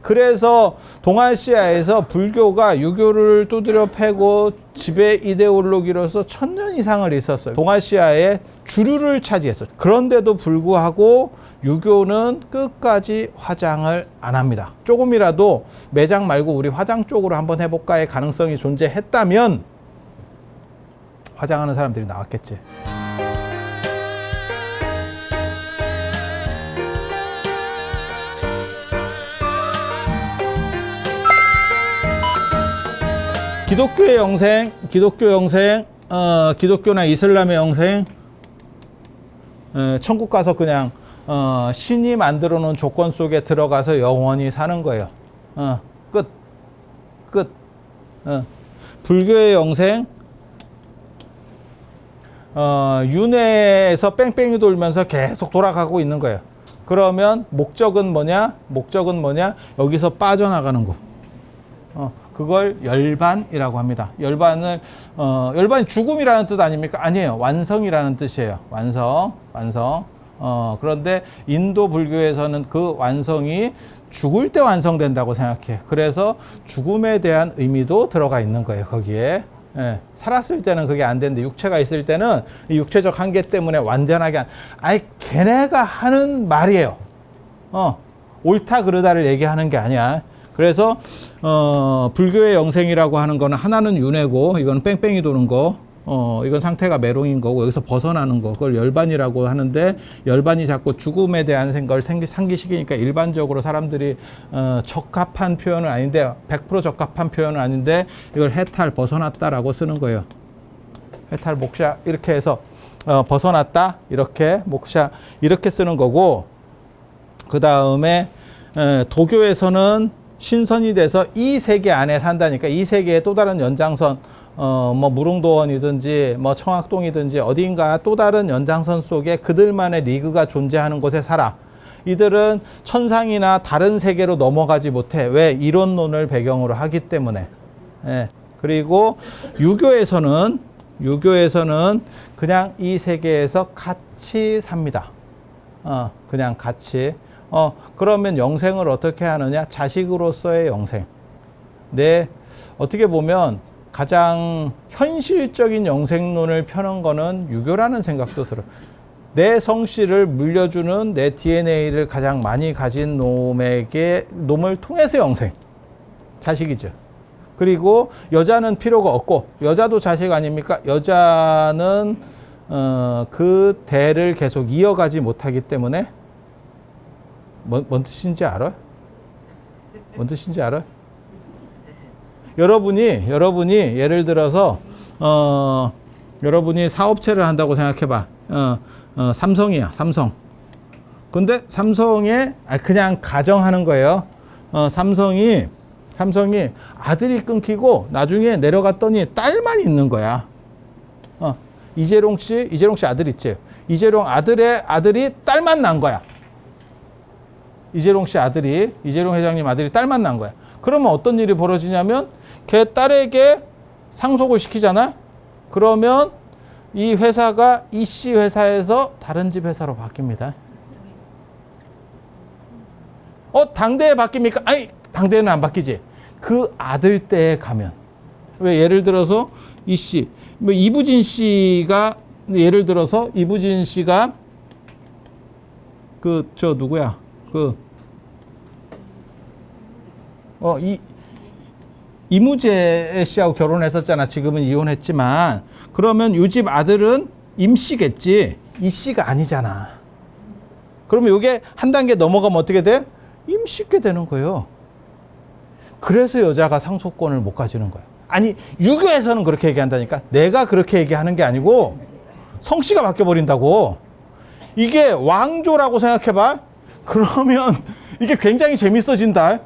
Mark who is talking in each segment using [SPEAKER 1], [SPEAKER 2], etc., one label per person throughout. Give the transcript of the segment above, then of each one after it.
[SPEAKER 1] 그래서 동아시아에서 불교가 유교를 두드려 패고 지배 이데올로기로서 1000년 이상을 있었어요. 동아시아의 주류를 차지했어요. 그런데도 불구하고 유교는 끝까지 화장을 안 합니다. 조금이라도 매장 말고 우리 화장 쪽으로 한번 해볼까의 가능성이 존재했다면 화장하는 사람들이 나왔겠지. 기독교의 영생, 기독교나 이슬람의 영생, 천국 가서 그냥 신이 만들어 놓은 조건 속에 들어가서 영원히 사는 거예요. 끝. 불교의 영생, 윤회에서 뺑뺑이 돌면서 계속 돌아가고 있는 거예요. 그러면 목적은 뭐냐? 여기서 빠져나가는 거. 그걸 열반이라고 합니다. 열반이 죽음이라는 뜻 아닙니까? 아니에요. 완성이라는 뜻이에요. 완성. 그런데 인도 불교에서는 그 완성이 죽을 때 완성된다고 생각해. 그래서 죽음에 대한 의미도 들어가 있는 거예요. 거기에. 예, 살았을 때는 그게 안 되는데 육체가 있을 때는 이 육체적 한계 때문에 완전하게 걔네가 하는 말이에요. 옳다 그르다를 얘기하는 게 아니야. 그래서 불교의 영생이라고 하는 거는 하나는 윤회고 이건 뺑뺑이 도는 거, 이건 상태가 메롱인 거고 여기서 벗어나는 거, 그걸 열반이라고 하는데 열반이 자꾸 죽음에 대한 생각을 상기시키니까 일반적으로 사람들이 적합한 표현은 아닌데 100% 적합한 표현은 아닌데 이걸 해탈 벗어났다라고 쓰는 거예요. 해탈 목샤 이렇게 해서 벗어났다 이렇게 목샤 이렇게 쓰는 거고, 그 다음에 도교에서는 신선이 돼서 이 세계 안에 산다니까 이 세계의 또 다른 연장선, 뭐 무릉도원이든지 뭐 청학동이든지 어딘가 또 다른 연장선 속에 그들만의 리그가 존재하는 곳에 살아. 이들은 천상이나 다른 세계로 넘어가지 못해. 왜? 이론론을 배경으로 하기 때문에. 예. 그리고 유교에서는 그냥 이 세계에서 같이 삽니다. 그냥 같이. 그러면 영생을 어떻게 하느냐? 자식으로서의 영생. 어떻게 보면 가장 현실적인 영생론을 펴는 거는 유교라는 생각도 들어요. 내 성씨를 물려주는 내 DNA를 가장 많이 가진 놈을 통해서 영생. 자식이죠. 그리고 여자는 필요가 없고, 여자도 자식 아닙니까? 여자는 그 대를 계속 이어가지 못하기 때문에 뭔 뜻인지 알아? 여러분이 예를 들어서 여러분이 사업체를 한다고 생각해봐. 삼성이야, 삼성. 근데 삼성에 그냥 가정하는 거예요. 삼성이 아들이 끊기고 나중에 내려갔더니 딸만 있는 거야. 이재룡 씨 아들 있지? 이재룡 아들이 딸만 난 거야. 이재룡 회장님 아들이 딸만 난 거야. 그러면 어떤 일이 벌어지냐면 걔 딸에게 상속을 시키잖아. 그러면 이 회사가 이씨 회사에서 다른 집 회사로 바뀝니다. 당대에 바뀝니까? 아니, 당대에는 안 바뀌지. 그 아들 때에 가면. 왜? 예를 들어서 이씨, 뭐 이부진 씨가 누구야? 이무재 씨하고 결혼했었잖아. 지금은 이혼했지만. 그러면 이 집 아들은 임씨겠지. 이 씨가 아니잖아. 그러면 이게 한 단계 넘어가면 어떻게 돼? 임씨께 되는 거예요. 그래서 여자가 상속권을 못 가지는 거야. 아니, 유교에서는 그렇게 얘기한다니까. 내가 그렇게 얘기하는 게 아니고 성씨가 바뀌어버린다고. 이게 왕조라고 생각해봐. 그러면 이게 굉장히 재밌어진다.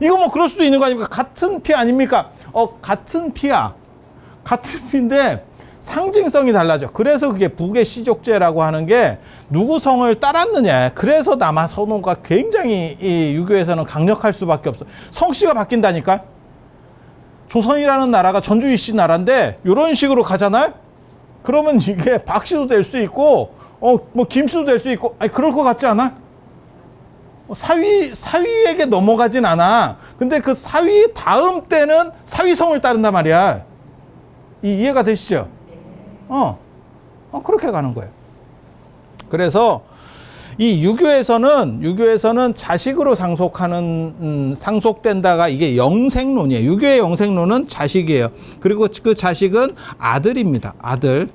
[SPEAKER 1] 이거 뭐 그럴 수도 있는 거 아닙니까? 같은 피 아닙니까? 같은 피야. 같은 피인데 상징성이 달라져. 그래서 그게 북의 시족제라고 하는 게 누구 성을 따랐느냐. 그래서 남아 선호가 굉장히 이 유교에서는 강력할 수밖에 없어. 성씨가 바뀐다니까. 조선이라는 나라가 전주 이씨 나라인데 이런 식으로 가잖아요. 그러면 이게 박씨도 될 수 있고 뭐 김씨도 될 수 있고, 아니 그럴 것 같지 않아? 사위에게 넘어가진 않아. 근데 그 사위 다음 때는 사위성을 따른단 말이야. 이해가 되시죠? 그렇게 가는 거예요. 그래서 이 유교에서는 자식으로 상속된다가 이게 영생론이에요. 유교의 영생론은 자식이에요. 그리고 그 자식은 아들입니다. 아들.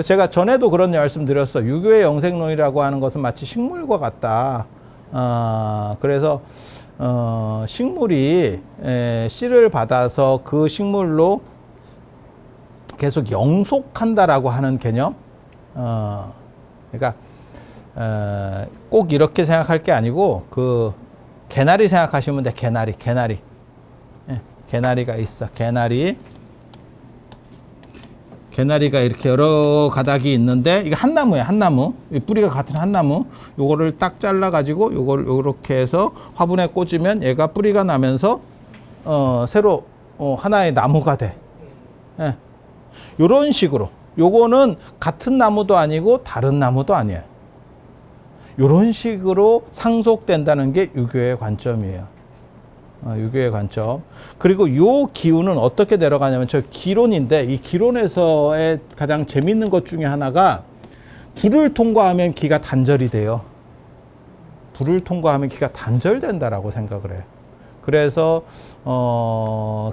[SPEAKER 1] 제가 전에도 그런 말씀 드렸어. 유교의 영생론이라고 하는 것은 마치 식물과 같다. 그래서 식물이 씨를 받아서 그 식물로 계속 영속한다라고 하는 개념. 그러니까 꼭 이렇게 생각할 게 아니고 그 개나리 생각하시면 돼. 개나리. 개나리가 있어. 개나리가 이렇게 여러 가닥이 있는데 이게 한 나무예요. 한 나무. 뿌리가 같은 한 나무. 요거를 딱 잘라 가지고 요걸 요렇게 해서 화분에 꽂으면 얘가 뿌리가 나면서 새로 하나의 나무가 돼. 요런 식으로. 요거는 같은 나무도 아니고 다른 나무도 아니에요. 요런 식으로 상속된다는 게 유교의 관점이에요. 유교의 관점. 그리고 요 기운은 어떻게 내려가냐면 저 기론인데 이 기론에서의 가장 재밌는 것 중에 하나가 불을 통과하면 기가 단절이 돼요. 불을 통과하면 기가 단절된다라고 생각을 해요. 그래서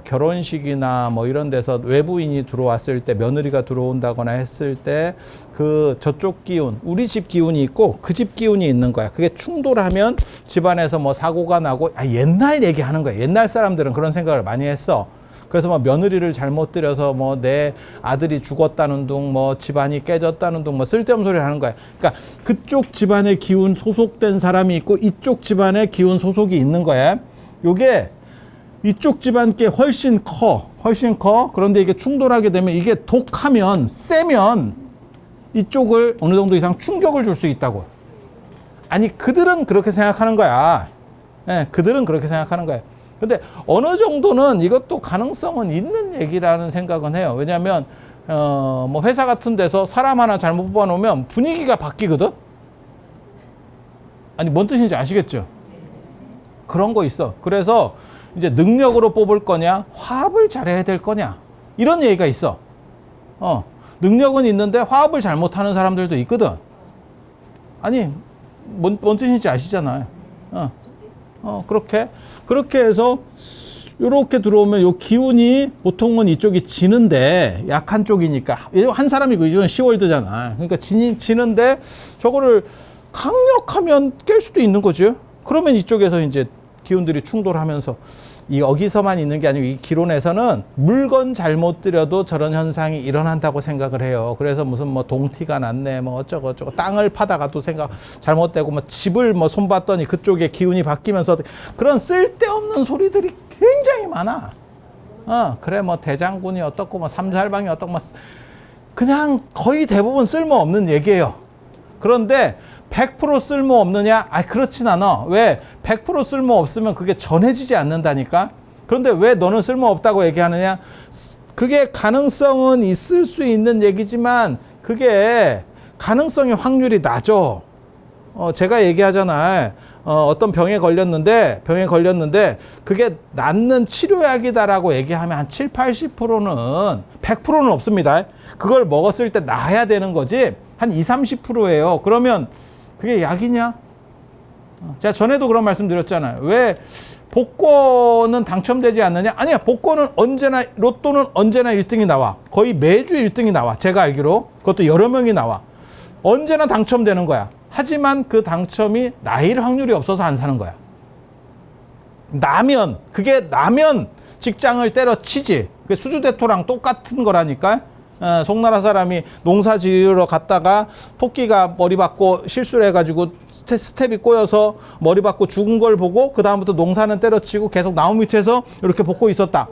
[SPEAKER 1] 결혼식이나 뭐 이런 데서 외부인이 들어왔을 때 며느리가 들어온다거나 했을 때 그 저쪽 기운, 우리 집 기운이 있고 그 집 기운이 있는 거야. 그게 충돌하면 집안에서 뭐 사고가 나고 옛날 얘기하는 거야. 옛날 사람들은 그런 생각을 많이 했어. 그래서 뭐 며느리를 잘못 들여서 뭐 내 아들이 죽었다는 둥, 뭐 집안이 깨졌다는 둥, 뭐 쓸데없는 소리를 하는 거야. 그러니까 그쪽 집안의 기운 소속된 사람이 있고 이쪽 집안의 기운 소속이 있는 거야. 요게 이쪽 집안 게 훨씬 커. 그런데 이게 충돌하게 되면 이게 독하면, 세면 이쪽을 어느 정도 이상 충격을 줄 수 있다고. 아니, 그들은 그렇게 생각하는 거야. 그들은 그렇게 생각하는 거야. 근데 어느 정도는 이것도 가능성은 있는 얘기라는 생각은 해요. 왜냐하면 뭐 회사 같은 데서 사람 하나 잘못 뽑아놓으면 분위기가 바뀌거든. 아니, 뭔 뜻인지 아시겠죠? 그런 거 있어. 그래서 이제 능력으로 뽑을 거냐, 화합을 잘해야 될 거냐, 이런 얘기가 있어. 능력은 있는데 화합을 잘못하는 사람들도 있거든. 아니, 뭔 뜻인지 아시잖아요. 그렇게 해서 요렇게 들어오면 요 기운이 보통은 이쪽이 지는데 약한 쪽이니까 한 사람이고 이건 10월드잖아. 그러니까 지는데 저거를 강력하면 깰 수도 있는 거죠. 그러면 이쪽에서 이제 기운들이 충돌하면서 여기서만 있는 게 아니고 이 기론에서는 물건 잘못 들여도 저런 현상이 일어난다고 생각을 해요. 그래서 무슨 뭐 동티가 났네, 뭐 어쩌고 땅을 파다가도 생각 잘못되고 뭐 집을 뭐 손봤더니 그쪽에 기운이 바뀌면서 그런 쓸데없는 소리들이 굉장히 많아. 그래 뭐 대장군이 어떻고 뭐 삼살방이 어떻고 뭐 그냥 거의 대부분 쓸모없는 얘기예요. 그런데 100% 쓸모없느냐? 그렇진 않아. 왜? 100% 쓸모없으면 그게 전해지지 않는다니까? 그런데 왜 너는 쓸모없다고 얘기하느냐? 그게 가능성은 있을 수 있는 얘기지만 그게 가능성의 확률이 낮아. 제가 얘기하잖아요. 어떤 병에 걸렸는데 그게 낫는 치료약이다라고 얘기하면 한 7, 80%는 100%는 없습니다. 그걸 먹었을 때 나아야 되는 거지 한 20, 30%예요. 그러면 그게 약이냐? 제가 전에도 그런 말씀 드렸잖아요. 왜 복권은 당첨되지 않느냐? 아니야. 복권은 언제나, 로또는 언제나 1등이 나와. 거의 매주 1등이 나와. 제가 알기로. 그것도 여러 명이 나와. 언제나 당첨되는 거야. 하지만 그 당첨이 나일 확률이 없어서 안 사는 거야. 그게 나면 직장을 때려치지. 그게 수주대토랑 똑같은 거라니까. 송나라 사람이 농사 지으러 갔다가 토끼가 머리 받고 실수를 해가지고 스텝이 꼬여서 머리 받고 죽은 걸 보고 그 다음부터 농사는 때려치고 계속 나무 밑에서 이렇게 볶고 있었다.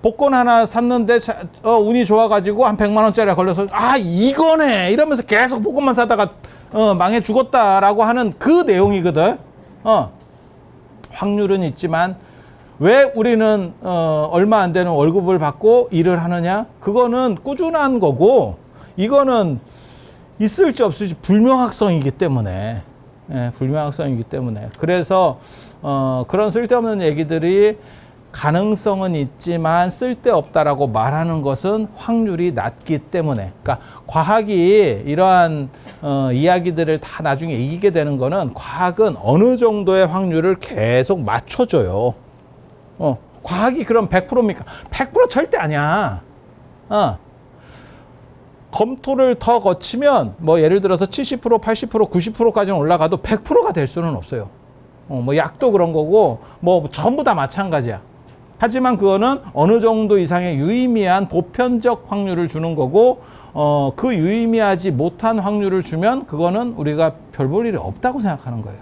[SPEAKER 1] 복권 하나 샀는데 운이 좋아가지고 한 100만 원짜리가 걸려서 이거네 이러면서 계속 복권만 사다가 망해 죽었다라고 하는 그 내용이거든. 확률은 있지만 왜 우리는 얼마 안 되는 월급을 받고 일을 하느냐? 그거는 꾸준한 거고 이거는 있을지 없을지 불명확성이기 때문에 예, 불명확성이기 때문에. 그래서 그런 쓸데없는 얘기들이 가능성은 있지만 쓸데없다라고 말하는 것은 확률이 낮기 때문에. 그러니까 과학이 이러한 이야기들을 다 나중에 이기게 되는 거는 과학은 어느 정도의 확률을 계속 맞춰줘요. 과학이 그럼 100%입니까? 100% 절대 아니야. 검토를 더 거치면 뭐 예를 들어서 70%, 80%, 90%까지는 올라가도 100%가 될 수는 없어요. 뭐 약도 그런 거고 뭐 전부 다 마찬가지야. 하지만 그거는 어느 정도 이상의 유의미한 보편적 확률을 주는 거고 그 유의미하지 못한 확률을 주면 그거는 우리가 별 볼 일이 없다고 생각하는 거예요.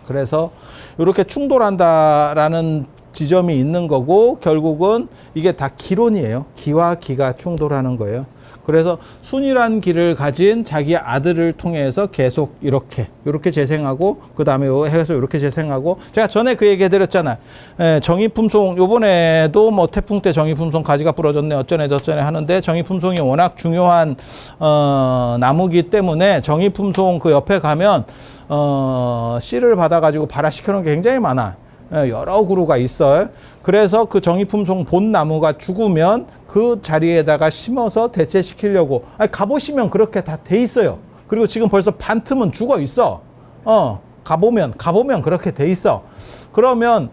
[SPEAKER 1] 그래서 이렇게 충돌한다라는 지점이 있는 거고 결국은 이게 다 기론이에요. 기와 기가 충돌하는 거예요. 그래서 순이란 기를 가진 자기 아들을 통해서 계속 이렇게 재생하고 그 다음에 해서 이렇게 재생하고 제가 전에 그 얘기 해드렸잖아요. 정의품송 요번에도 뭐 태풍 때 정의품송 가지가 부러졌네 어쩌네 저쩌네 하는데 정의품송이 워낙 중요한 나무기 때문에 정의품송 그 옆에 가면 씨를 받아가지고 발화시켜 놓은 게 굉장히 많아. 여러 그루가 있어요. 그래서 그 정의품송 본 나무가 죽으면 그 자리에다가 심어서 대체시키려고 가보시면 그렇게 다 돼 있어요. 그리고 지금 벌써 반 틈은 죽어 있어. 가보면 그렇게 돼 있어. 그러면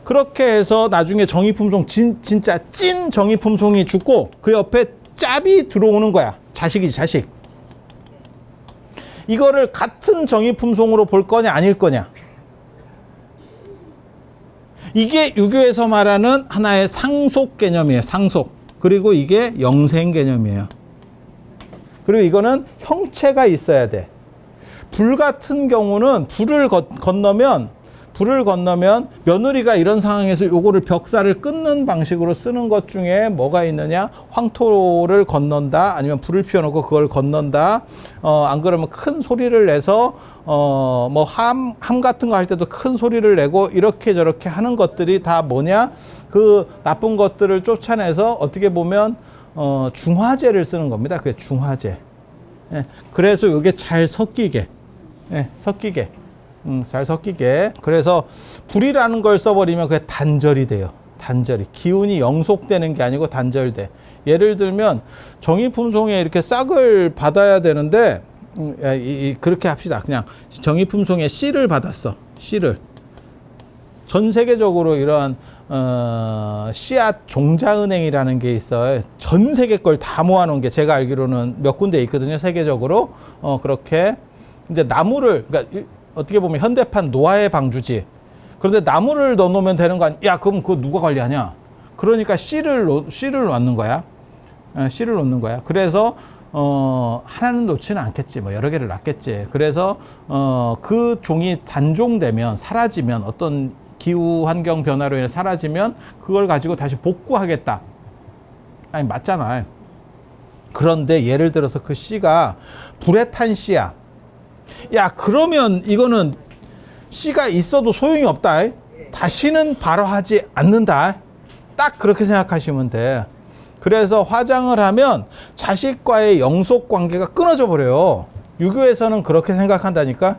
[SPEAKER 1] 그렇게 해서 나중에 정의품송 진짜 찐 정의품송이 죽고 그 옆에 짭이 들어오는 거야. 자식이지 자식. 이거를 같은 정의품송으로 볼 거냐 아닐 거냐. 이게 유교에서 말하는 하나의 상속 개념이에요. 상속. 그리고 이게 영생 개념이에요. 그리고 이거는 형체가 있어야 돼. 불 같은 경우는 불을 건너면 며느리가 이런 상황에서 요거를 벽살을 끊는 방식으로 쓰는 것 중에 뭐가 있느냐? 황토를 건넌다. 아니면 불을 피워놓고 그걸 건넌다. 안 그러면 큰 소리를 내서 뭐 함 같은 거 할 때도 큰 소리를 내고 이렇게 저렇게 하는 것들이 다 뭐냐? 그 나쁜 것들을 쫓아내서 어떻게 보면 중화제를 쓰는 겁니다. 그게 중화제. 예, 그래서 이게 잘 섞이게. 예, 섞이게. 잘 섞이게. 그래서 불이라는 걸 써버리면 그게 단절이 돼요. 단절이. 기운이 영속되는 게 아니고 단절돼. 예를 들면 정의품송에 이렇게 싹을 받아야 되는데 그렇게 합시다. 그냥 정의품송에 씨를 받았어. 씨를. 전 세계적으로 이러한 씨앗 종자은행이라는 게 있어요. 전 세계 걸 다 모아놓은 게 제가 알기로는 몇 군데 있거든요. 세계적으로. 그렇게 이제 나무를 그러니까 어떻게 보면 현대판 노아의 방주지. 그런데 나무를 넣어놓으면 되는 거 아니야? 야, 그럼 그거 누가 관리하냐? 그러니까 씨를 놓는 거야. 씨를 놓는 거야. 그래서 하나는 놓지는 않겠지. 뭐 여러 개를 놨겠지. 그래서 그 종이 단종되면 사라지면 어떤 기후 환경 변화로 인해 사라지면 그걸 가지고 다시 복구하겠다. 아니 맞잖아요. 그런데 예를 들어서 그 씨가 불에 탄 씨야. 야, 그러면 이거는 씨가 있어도 소용이 없다. 다시는 발화하지 않는다. 딱 그렇게 생각하시면 돼. 그래서 화장을 하면 자식과의 영속 관계가 끊어져 버려요. 유교에서는 그렇게 생각한다니까.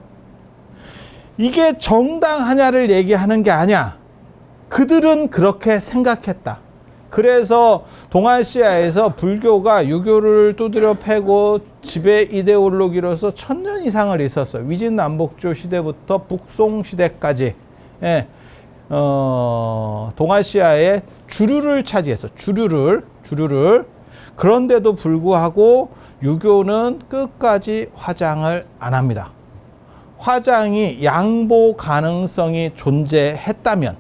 [SPEAKER 1] 이게 정당하냐를 얘기하는 게 아니야. 그들은 그렇게 생각했다. 그래서 동아시아에서 불교가 유교를 두드려 패고 지배 이데올로기로서 1000년 이상을 있었어요. 위진남북조 시대부터 북송 시대까지. 예. 동아시아의 주류를 차지했어. 주류를. 그런데도 불구하고 유교는 끝까지 화장을 안 합니다. 화장이 양보 가능성이 존재했다면,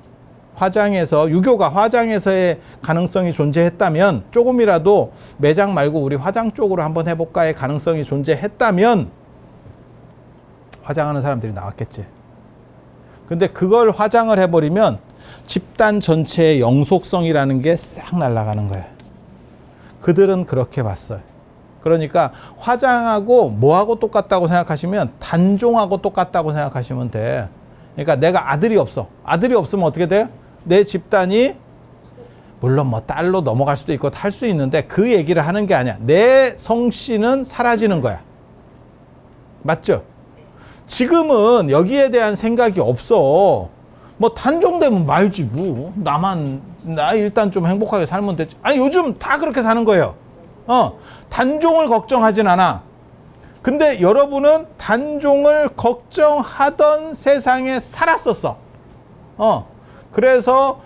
[SPEAKER 1] 유교가 화장에서의 가능성이 존재했다면, 조금이라도 매장 말고 우리 화장 쪽으로 한번 해볼까의 가능성이 존재했다면 화장하는 사람들이 나왔겠지. 근데 그걸 화장을 해버리면 집단 전체의 영속성이라는 게 싹 날아가는 거야. 그들은 그렇게 봤어요. 그러니까 화장하고 뭐하고 똑같다고 생각하시면 단종하고 똑같다고 생각하시면 돼. 그러니까 내가 아들이 없어. 아들이 없으면 어떻게 돼요? 내 집단이 물론 뭐 딸로 넘어갈 수도 있고 할 수 있는데 그 얘기를 하는 게 아니야. 내 성씨는 사라지는 거야. 맞죠? 지금은 여기에 대한 생각이 없어. 뭐 단종되면 말지 뭐. 나 일단 좀 행복하게 살면 되지. 아니 요즘 다 그렇게 사는 거예요. 단종을 걱정하진 않아. 근데 여러분은 단종을 걱정하던 세상에 살았었어. 그래서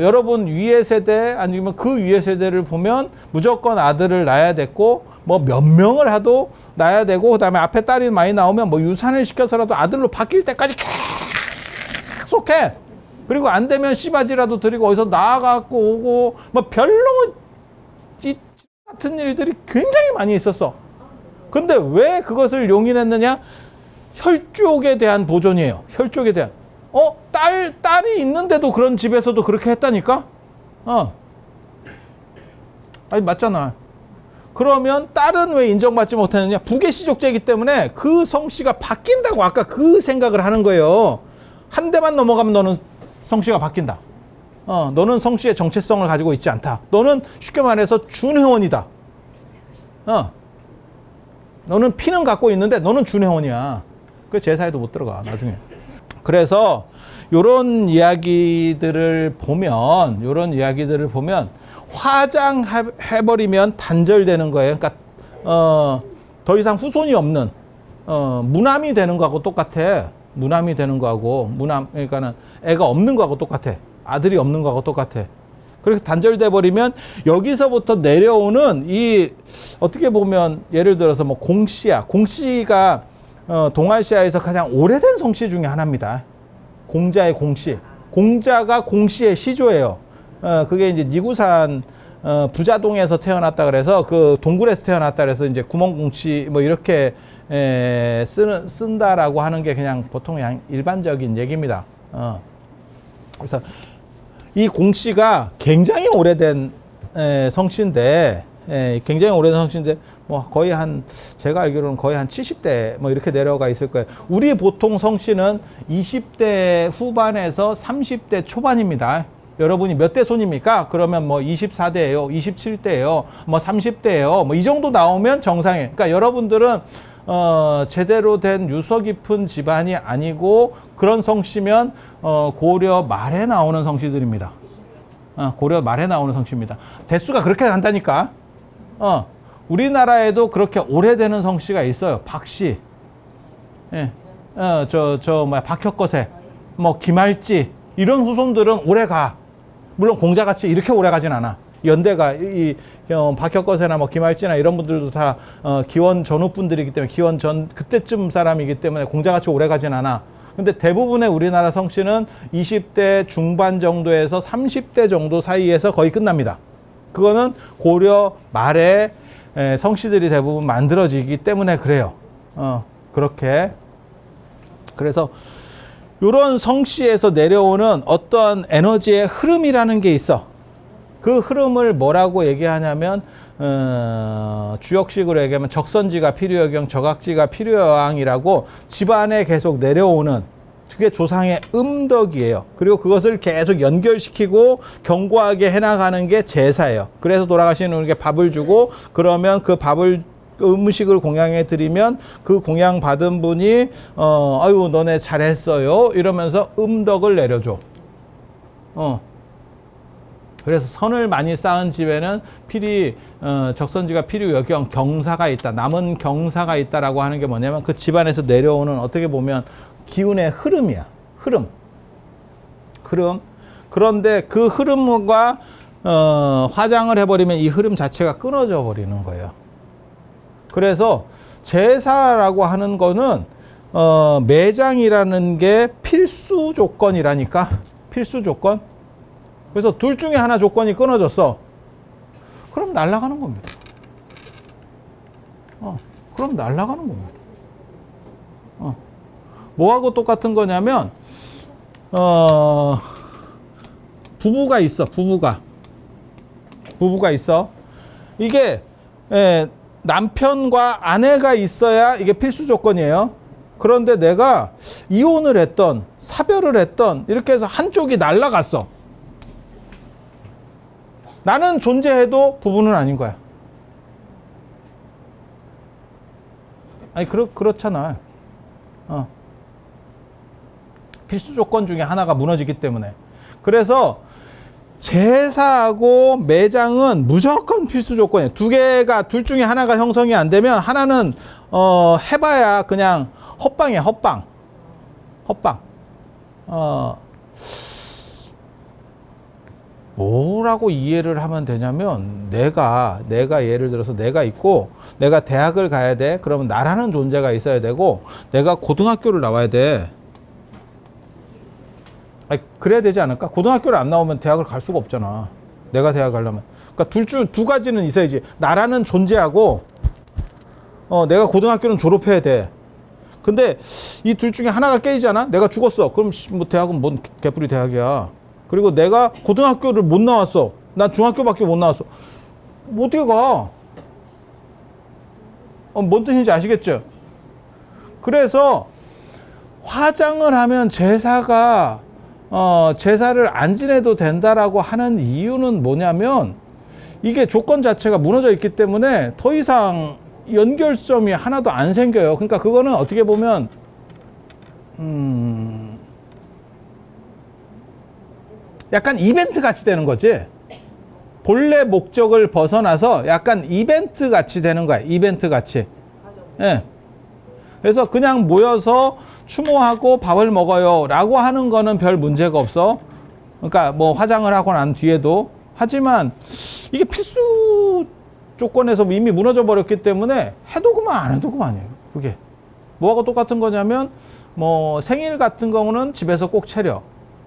[SPEAKER 1] 여러분 위의 세대 아니면 그 위의 세대를 보면 무조건 아들을 낳아야 됐고 뭐 몇 명을 하도 낳아야 되고 그다음에 앞에 딸이 많이 나오면 뭐 유산을 시켜서라도 아들로 바뀔 때까지 계속해. 그리고 안 되면 씨바지라도 드리고 어디서 나와갖고 오고 뭐 별로 같은 일들이 굉장히 많이 있었어. 근데 왜 그것을 용인했느냐? 혈족에 대한 보존이에요. 혈족에 대한. 딸이 있는데도 그런 집에서도 그렇게 했다니까? 아니, 맞잖아. 그러면 딸은 왜 인정받지 못했느냐? 북의 시족제이기 때문에 그 성씨가 바뀐다고 아까 그 생각을 하는 거예요. 한 대만 넘어가면 너는 성씨가 바뀐다. 너는 성씨의 정체성을 가지고 있지 않다. 너는 쉽게 말해서 준회원이다. 너는 피는 갖고 있는데 너는 준회원이야. 그 제사에도 못 들어가 나중에. 그래서 요런 이야기들을 보면 화장해버리면 단절되는 거예요. 그러니까 더 이상 후손이 없는 무남이 되는 거하고 똑같아. 무남이 되는 거하고 그러니까는 애가 없는 거하고 똑같아. 아들이 없는 거하고 똑같아. 그래서 단절돼 버리면 여기서부터 내려오는 이 어떻게 보면 예를 들어서 뭐 공씨야. 공씨가 동아시아에서 가장 오래된 성씨 중에 하나입니다. 공자의 공씨. 공자가 공씨의 시조예요. 그게 이제 니구산 부자동에서 태어났다 그래서 그 동굴에서 태어났다 그래서 이제 구멍공씨 뭐 이렇게 쓴다라고 하는 게 그냥 보통 일반적인 얘기입니다. 그래서 이 공씨가 굉장히 오래된 성씨인데 굉장히 오래된 성씨인데 뭐 거의 제가 알기로는 거의 한 70대 뭐 이렇게 내려가 있을 거예요. 우리 보통 성씨는 20대 후반에서 30대 초반입니다. 여러분이 몇 대 손입니까? 그러면 뭐 24대예요, 27대예요, 뭐 30대예요, 뭐 이 정도 나오면 정상이에요. 그러니까 여러분들은 제대로 된 유서 깊은 집안이 아니고 그런 성씨면 고려 말에 나오는 성씨들입니다. 고려 말에 나오는 성씨입니다. 대수가 그렇게 간다니까. 우리나라에도 그렇게 오래되는 성씨가 있어요. 박씨, 예, 박혁거세, 뭐 김할지 이런 후손들은 오래 가. 물론 공자같이 이렇게 오래 가진 않아. 연대가 박혁거세나 뭐 김할지나 이런 분들도 다 기원 전후 분들이기 때문에 기원 전 그때쯤 사람이기 때문에 공자같이 오래 가진 않아. 근데 대부분의 우리나라 성씨는 20대 중반 정도에서 30대 정도 사이에서 거의 끝납니다. 그거는 고려 말에 성씨들이 대부분 만들어지기 때문에 그래요. 그렇게. 그래서 이런 성씨에서 내려오는 어떠한 에너지의 흐름이라는 게 있어. 그 흐름을 뭐라고 얘기하냐면 주역식으로 얘기하면 적선지가 필요여경, 적악지가 필요여왕이라고 집안에 계속 내려오는 그게 조상의 음덕이에요. 그리고 그것을 계속 연결시키고 견고하게 해나가는 게 제사예요. 그래서 돌아가시는 분에게 밥을 주고 그러면 그 음식을 공양해 드리면 그 공양 받은 분이 아유 너네 잘했어요 이러면서 음덕을 내려줘. 그래서 선을 많이 쌓은 집에는 적선지가 필요여경 경사가 있다. 남은 경사가 있다라고 하는 게 뭐냐면 그 집안에서 내려오는 어떻게 보면 기운의 흐름이야. 흐름. 그런데 그 흐름과 화장을 해버리면 이 흐름 자체가 끊어져 버리는 거예요. 그래서 제사라고 하는 거는 매장이라는 게 필수 조건이라니까. 필수 조건. 그래서 둘 중에 하나 조건이 끊어졌어. 그럼 날아가는 겁니다. 그럼 날아가는 겁니다. 뭐하고 똑같은 거냐면 부부가 있어. 부부가 있어. 이게 남편과 아내가 있어야 이게 필수 조건이에요. 그런데 내가 이혼을 했던 사별을 했던 이렇게 해서 한쪽이 날아갔어. 나는 존재해도 부부는 아닌 거야. 아니 그렇잖아. 필수 조건 중에 하나가 무너지기 때문에. 그래서 제사하고 매장은 무조건 필수 조건이에요. 둘 중에 하나가 형성이 안 되면 하나는 해봐야 그냥 헛방이야, 헛방. 뭐라고 이해를 하면 되냐면 내가 예를 들어서 내가 있고 내가 대학을 가야 돼. 그러면 나라는 존재가 있어야 되고 내가 고등학교를 나와야 돼. 아니, 그래야 되지 않을까? 고등학교를 안 나오면 대학을 갈 수가 없잖아. 내가 대학 가려면. 그러니까 두 가지는 있어야지. 나라는 존재하고 내가 고등학교는 졸업해야 돼. 근데 이 둘 중에 하나가 깨지잖아. 내가 죽었어. 그럼 뭐 대학은 뭔 개뿔이 대학이야. 그리고 내가 고등학교를 못 나왔어. 난 중학교밖에 못 나왔어. 뭐 어떻게 가? 뭔 뜻인지 아시겠죠? 그래서 화장을 하면 제사를 안 지내도 된다라고 하는 이유는 뭐냐면 이게 조건 자체가 무너져 있기 때문에 더 이상 연결점이 하나도 안 생겨요. 그러니까 그거는 어떻게 보면 약간 이벤트 같이 되는 거지. 본래 목적을 벗어나서 약간 이벤트 같이 되는 거야. 이벤트 같이. 예. 그래서 그냥 모여서 추모하고 밥을 먹어요 라고 하는 거는 별 문제가 없어. 그러니까 뭐 화장을 하고 난 뒤에도. 하지만 이게 필수 조건에서 이미 무너져 버렸기 때문에 해도 그만 안 해도 그만이에요. 그게 뭐하고 똑같은 거냐면 뭐 생일 같은 경우는 집에서 꼭 차려.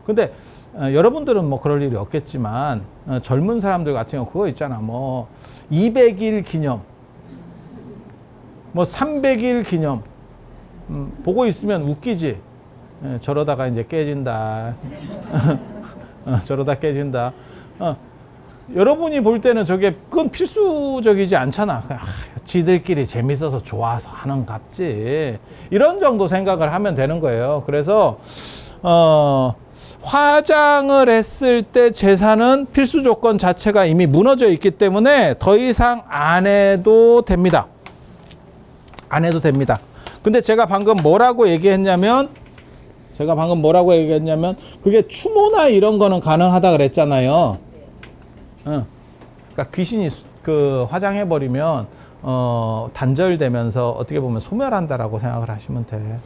[SPEAKER 1] 근데 여러분들은 뭐 그럴 일이 없겠지만 젊은 사람들 같은 경우 그거 있잖아. 뭐 200일 기념, 뭐 300일 기념. 보고 있으면 웃기지. 저러다가 이제 깨진다. 저러다 깨진다. 여러분이 볼 때는 그건 필수적이지 않잖아. 지들끼리 재밌어서 좋아서 하는 갑지. 이런 정도 생각을 하면 되는 거예요. 그래서 화장을 했을 때 제사는 필수 조건 자체가 이미 무너져 있기 때문에 더 이상 안 해도 됩니다. 안 해도 됩니다. 근데 제가 방금 뭐라고 얘기했냐면 그게 추모나 이런 거는 가능하다 그랬잖아요. 그러니까 귀신이 화장해버리면 단절되면서 어떻게 보면 소멸한다라고 생각을 하시면 돼.